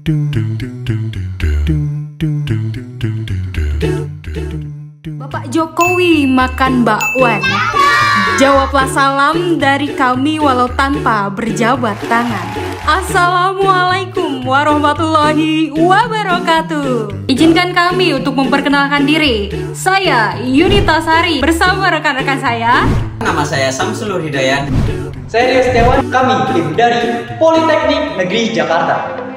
Bapak Jokowi makan bakwan. Jawablah salam dari kami walau tanpa berjabat tangan. Assalamualaikum warahmatullahi wabarakatuh. Izinkan kami untuk memperkenalkan diri. Saya Yunita Sari bersama rekan-rekan saya. Nama saya Samsul Hidayat. Saya Rio Setiawan, kami tim dari Politeknik Negeri Jakarta.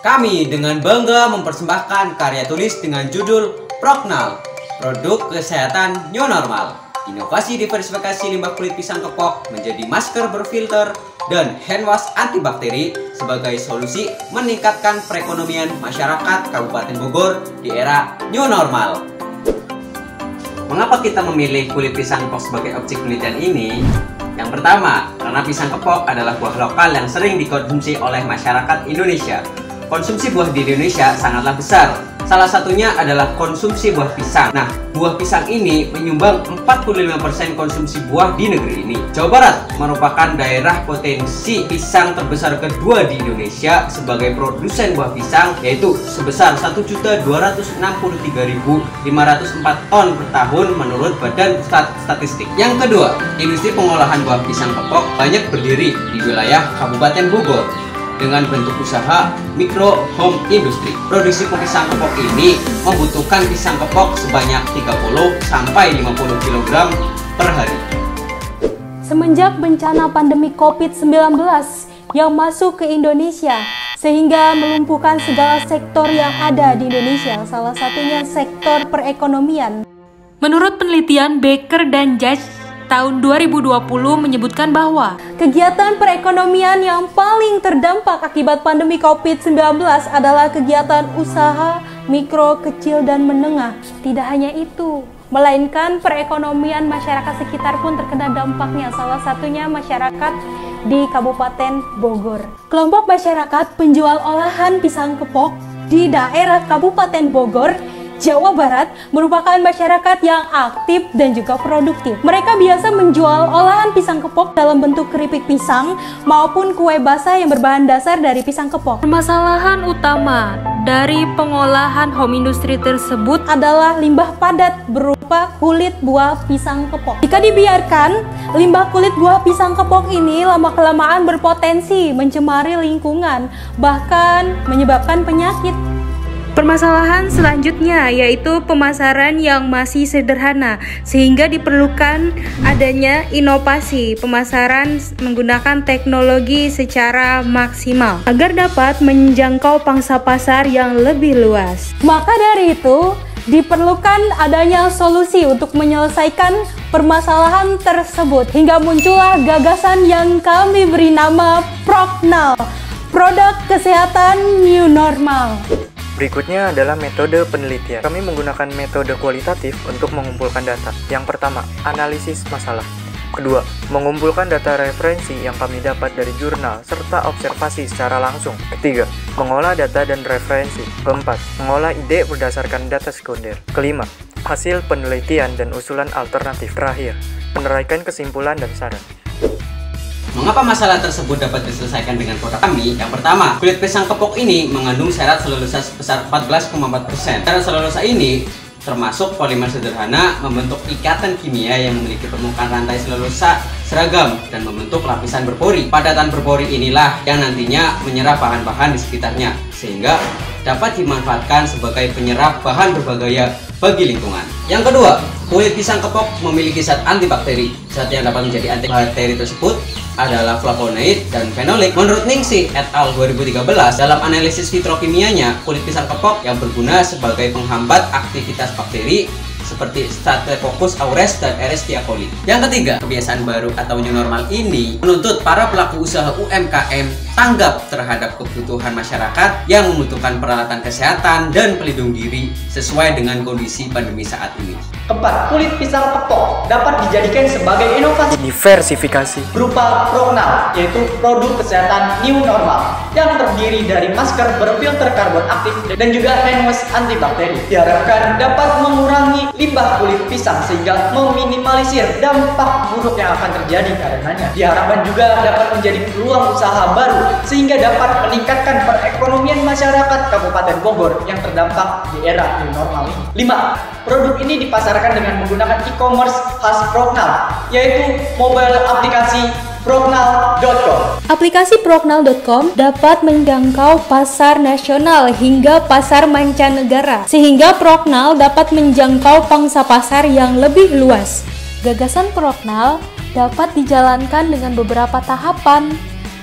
Kami dengan bangga mempersembahkan karya tulis dengan judul Proknal, Produk Kesehatan New Normal. Inovasi diversifikasi limbah kulit pisang kepok menjadi masker berfilter dan hand wash antibakteri sebagai solusi meningkatkan perekonomian masyarakat Kabupaten Bogor di era New Normal. Mengapa kita memilih kulit pisang kepok sebagai objek penelitian ini? Yang pertama, karena pisang kepok adalah buah lokal yang sering dikonsumsi oleh masyarakat Indonesia. Konsumsi buah di Indonesia sangatlah besar. Salah satunya adalah konsumsi buah pisang. Nah, buah pisang ini menyumbang 45% konsumsi buah di negeri ini. Jawa Barat merupakan daerah potensi pisang terbesar kedua di Indonesia sebagai produsen buah pisang, yaitu sebesar 1.263.504 ton per tahun menurut Badan Statistik. Yang kedua, industri pengolahan buah pisang kepok banyak berdiri di wilayah Kabupaten Bogor dengan bentuk usaha mikro home industry. Produksi pisang kepok ini membutuhkan pisang kepok sebanyak 30 sampai 50 kg per hari. Semenjak bencana pandemi COVID-19 yang masuk ke Indonesia sehingga melumpuhkan segala sektor yang ada di Indonesia, salah satunya sektor perekonomian. Menurut penelitian Baker dan Judge tahun 2020 menyebutkan bahwa kegiatan perekonomian yang paling terdampak akibat pandemi COVID-19 adalah kegiatan usaha mikro, kecil, dan menengah. Tidak hanya itu, melainkan perekonomian masyarakat sekitar pun terkena dampaknya, salah satunya masyarakat di Kabupaten Bogor. Kelompok masyarakat penjual olahan pisang kepok di daerah Kabupaten Bogor, Jawa Barat merupakan masyarakat yang aktif dan juga produktif. Mereka biasa menjual olahan pisang kepok dalam bentuk keripik pisang maupun kue basah yang berbahan dasar dari pisang kepok. Permasalahan utama dari pengolahan home industry tersebut adalah limbah padat berupa kulit buah pisang kepok. Jika dibiarkan, limbah kulit buah pisang kepok ini lama-kelamaan berpotensi mencemari lingkungan, bahkan menyebabkan penyakit. Permasalahan selanjutnya yaitu pemasaran yang masih sederhana, sehingga diperlukan adanya inovasi pemasaran menggunakan teknologi secara maksimal agar dapat menjangkau pangsa pasar yang lebih luas. Maka dari itu, diperlukan adanya solusi untuk menyelesaikan permasalahan tersebut, hingga muncullah gagasan yang kami beri nama Proknal, Produk Kesehatan New Normal. Berikutnya adalah metode penelitian. Kami menggunakan metode kualitatif untuk mengumpulkan data. Yang pertama, analisis masalah. Kedua, mengumpulkan data referensi yang kami dapat dari jurnal serta observasi secara langsung. Ketiga, mengolah data dan referensi. Keempat, mengolah ide berdasarkan data sekunder. Kelima, hasil penelitian dan usulan alternatif. Terakhir, meneraikan kesimpulan dan saran. Mengapa masalah tersebut dapat diselesaikan dengan produk kami? Yang pertama, kulit pisang kepok ini mengandung syarat selulosa sebesar 14,4%. Syarat selulosa ini termasuk polimer sederhana membentuk ikatan kimia yang memiliki permukaan rantai selulosa seragam dan membentuk lapisan berpori. Padatan berpori inilah yang nantinya menyerap bahan-bahan di sekitarnya, sehingga dapat dimanfaatkan sebagai penyerap bahan berbahaya bagi lingkungan. Yang kedua, kulit pisang kepok memiliki zat antibakteri. Zat yang dapat menjadi antibakteri tersebut adalah flavonoid dan fenolik. Menurut Ningsih et al. 2013, dalam analisis fitrokimianya, kulit pisang kepok yang berguna sebagai penghambat aktivitas bakteri seperti Staphylococcus aureus dan Escherichia coli. Yang ketiga, kebiasaan baru atau new normal ini menuntut para pelaku usaha UMKM tanggap terhadap kebutuhan masyarakat yang membutuhkan peralatan kesehatan dan pelindung diri sesuai dengan kondisi pandemi saat ini. Keempat, kulit pisang kepok dapat dijadikan sebagai inovasi Diversifikasi berupa Proknal, yaitu produk kesehatan new normal yang terdiri dari masker berfilter karbon aktif dan juga hand wash antibakteri. Diharapkan dapat mengurangi limbah kulit pisang sehingga meminimalisir dampak buruk yang akan terjadi karenanya. Diharapkan juga dapat menjadi peluang usaha baru sehingga dapat meningkatkan perekonomian masyarakat Kabupaten Bogor yang terdampak di era new normal ini. 5. Produk ini dipasarkan dengan menggunakan e-commerce khas Prognal, yaitu mobile aplikasi Prognal.com. Aplikasi Prognal.com dapat menjangkau pasar nasional hingga pasar mancanegara, sehingga Prognal dapat menjangkau pangsa pasar yang lebih luas. Gagasan Prognal dapat dijalankan dengan beberapa tahapan.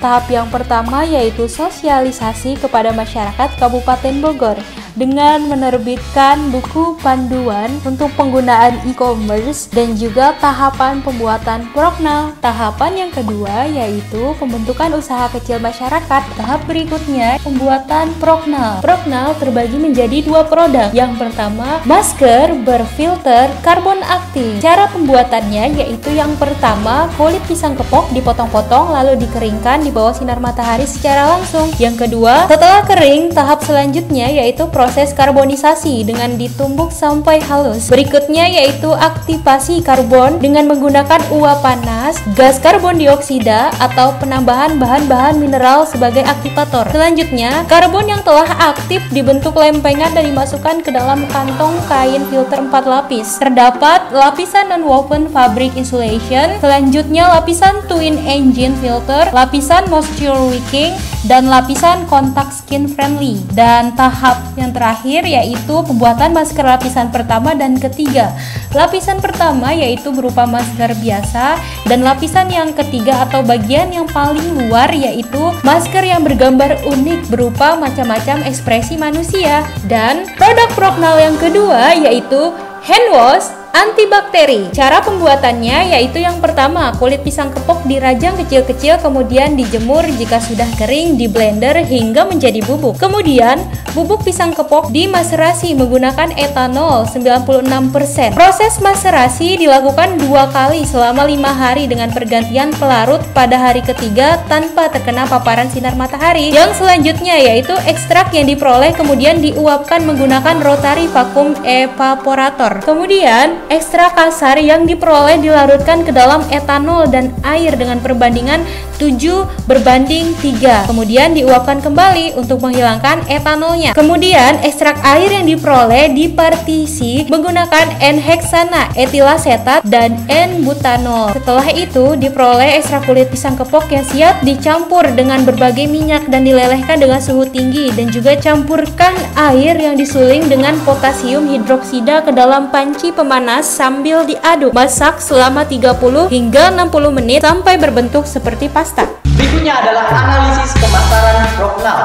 Tahap yang pertama yaitu sosialisasi kepada masyarakat Kabupaten Bogor dengan menerbitkan buku panduan untuk penggunaan e-commerce dan juga tahapan pembuatan Prognal. Tahapan yang kedua yaitu pembentukan usaha kecil masyarakat. Tahap berikutnya pembuatan Prognal. Prognal terbagi menjadi 2 produk. Yang pertama, masker berfilter karbon aktif. Cara pembuatannya yaitu yang pertama, kulit pisang kepok dipotong-potong lalu dikeringkan di bawah sinar matahari secara langsung. Yang kedua, setelah kering, tahap selanjutnya yaitu proses karbonisasi dengan ditumbuk sampai halus. Berikutnya yaitu aktivasi karbon dengan menggunakan uap panas, gas karbon dioksida atau penambahan bahan-bahan mineral sebagai aktivator. Selanjutnya, karbon yang telah aktif dibentuk lempengan dan dimasukkan ke dalam kantong kain filter 4 lapis. Terdapat lapisan non-woven fabric insulation, selanjutnya lapisan twin engine filter, lapisan moisture wicking, dan lapisan kontak skin friendly. Dan tahap yang terakhir yaitu pembuatan masker lapisan pertama dan ketiga. Lapisan pertama yaitu berupa masker biasa, dan lapisan yang ketiga atau bagian yang paling luar yaitu masker yang bergambar unik berupa macam-macam ekspresi manusia. Dan produk Prognal yang kedua yaitu hand wash antibakteri. Cara pembuatannya yaitu yang pertama, kulit pisang kepok dirajang kecil-kecil kemudian dijemur, jika sudah kering di blender hingga menjadi bubuk. Kemudian bubuk pisang kepok dimaserasi menggunakan etanol 96%. Proses maserasi dilakukan 2 kali selama 5 hari dengan pergantian pelarut pada hari ketiga tanpa terkena paparan sinar matahari. Yang selanjutnya yaitu ekstrak yang diperoleh kemudian diuapkan menggunakan rotary vacuum evaporator. Kemudian ekstrak kasar yang diperoleh dilarutkan ke dalam etanol dan air dengan perbandingan 7:3. Kemudian diuapkan kembali untuk menghilangkan etanolnya. Kemudian ekstrak air yang diperoleh dipartisi menggunakan N-heksana, etilasetat, dan N-butanol. Setelah itu diperoleh ekstrak kulit pisang kepok yang siap dicampur dengan berbagai minyak dan dilelehkan dengan suhu tinggi, dan juga campurkan air yang disuling dengan potasium hidroksida ke dalam panci pemanas sambil diaduk. Masak selama 30 hingga 60 menit sampai berbentuk seperti pasta. Berikutnya adalah analisis pemasaran Prognal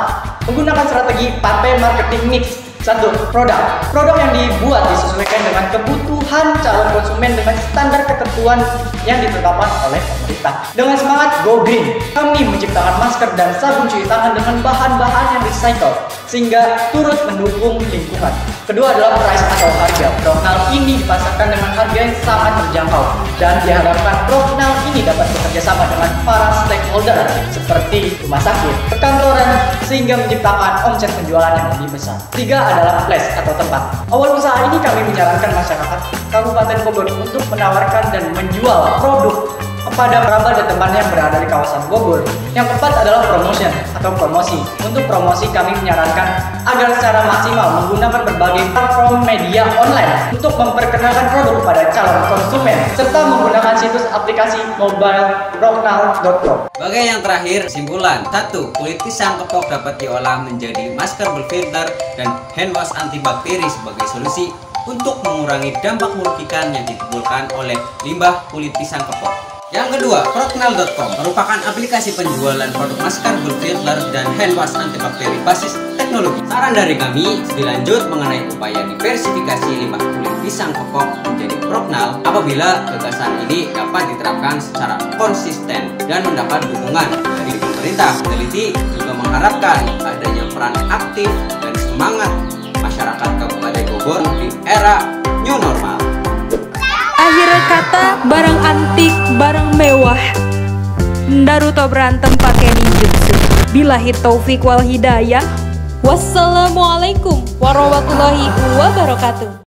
menggunakan strategi partai marketing mix. 1. Produk yang dibuat disesuaikan dengan kebutuhan calon konsumen dengan standar ketentuan yang ditetapkan oleh pemerintah. Dengan semangat Go Green, kami menciptakan masker dan sabun cuci tangan dengan bahan-bahan yang recycle sehingga turut mendukung lingkungan. Kedua adalah price atau harga. Prognal ini dipasarkan dengan harga yang sangat terjangkau dan diharapkan Prognal ini dapat bekerjasama dengan para stakeholder seperti rumah sakit, perkantoran sehingga menciptakan omset penjualan yang lebih besar. 3 adalah place atau tempat. Awal usaha ini kami menyarankan masyarakat Kabupaten Bogor untuk menawarkan dan menjual produk kepada kerabat dan teman yang berada di kawasan Bogor. Yang keempat adalah promotion atau promosi. Untuk promosi kami menyarankan agar secara maksimal menggunakan berbagai platform media online untuk memperkenalkan produk pada calon konsumen serta menggunakan situs aplikasi mobile Prognal.com. Sebagai yang terakhir, kesimpulan. 1. Kulit pisang kepok dapat diolah menjadi masker berfilter dan hand wash antibakteri sebagai solusi untuk mengurangi dampak merugikan yang ditimbulkan oleh limbah kulit pisang kepok. Yang kedua, Prognal.com merupakan aplikasi penjualan produk masker berfilter dan hand wash antibakteri basis teknologi. Saran dari kami, lebih lanjut mengenai upaya diversifikasi limbah kulit pisang kepok menjadi Prognal apabila gagasan ini dapat diterapkan secara konsisten dan mendapat dukungan dari pemerintah. Peneliti juga mengharapkan adanya peran aktif dan semangat masyarakat Kabupaten Bogor di era new normal. Akhir kata, barang antik, barang mewah. Naruto berantem pakai ninjutsu. Billahi taufik wal hidayah. Wassalamualaikum warahmatullahi wabarakatuh.